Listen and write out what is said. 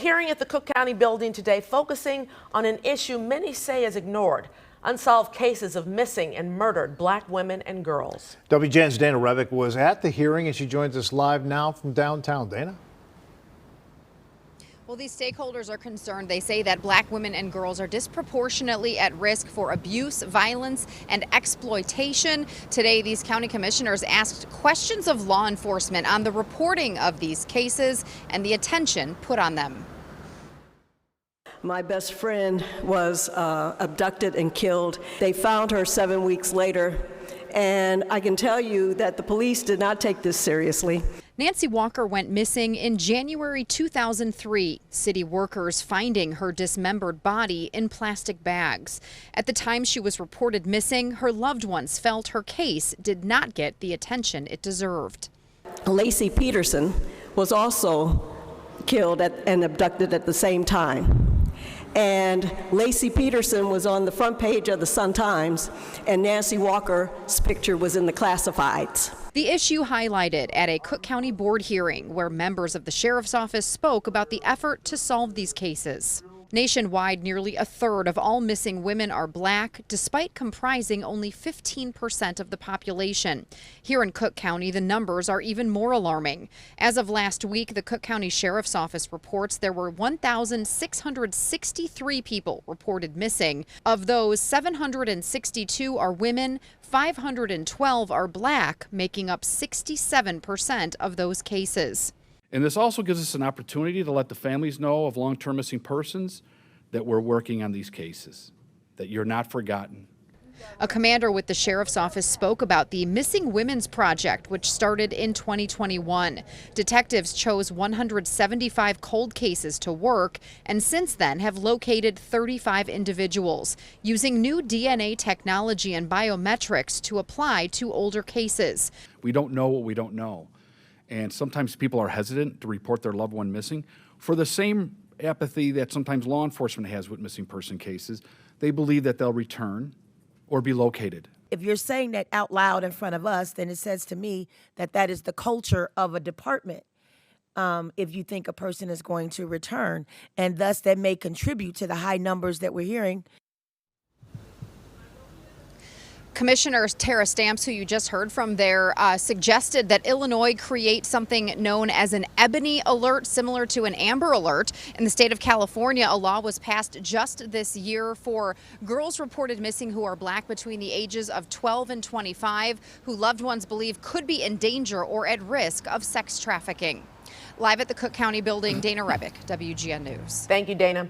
hearing at the Cook County Building today focusing on an issue many say is ignored: unsolved cases of missing and murdered black women and girls. WGN's Dana Rebick was at the hearing and she joins us live now from downtown. Dana? Well, these stakeholders are concerned. They say that black women and girls are disproportionately at risk for abuse, violence, and exploitation. Today, these county commissioners asked questions of law enforcement on the reporting of these cases and the attention put on them. My best friend was abducted and killed. They found her 7 weeks later, and I can tell you that the police did not take this seriously. Nancy Walker went missing in January 2003, city workers finding her dismembered body in plastic bags. At the time she was reported missing, her loved ones felt her case did not get the attention it deserved. Laci Peterson was also killed and abducted at the same time. And Laci Peterson was on the front page of the Sun-Times, and Nancy Walker's picture was in the classifieds. The issue highlighted at a Cook County board hearing where members of the sheriff's office spoke about the effort to solve these cases. Nationwide, nearly a third of all missing women are black, despite comprising only 15% of the population. Here in Cook County, the numbers are even more alarming. As of last week, the Cook County Sheriff's Office reports there were 1,663 people reported missing. Of those, 762 are women, 512 are black, making up 67% of those cases. And this also gives us an opportunity to let the families know of long-term missing persons that we're working on these cases, that you're not forgotten. A commander with the sheriff's office spoke about the Missing Women's Project, which started in 2021. Detectives chose 175 cold cases to work and since then have located 35 individuals, using new DNA technology and biometrics to apply to older cases. We don't know what we don't know. And sometimes people are hesitant to report their loved one missing for the same apathy that sometimes law enforcement has with missing person cases. They believe that they'll return or be located. If you're saying that out loud in front of us, then it says to me that that is the culture of a department. If you think a person is going to return, and thus that may contribute to the high numbers that we're hearing. Commissioner Tara Stamps, who you just heard from there, suggested that Illinois create something known as an ebony alert, similar to an amber alert. In the state of California, a law was passed just this year for girls reported missing who are black between the ages of 12 and 25, who loved ones believe could be in danger or at risk of sex trafficking. Live at the Cook County Building, Dana Rebick, WGN News. Thank you, Dana.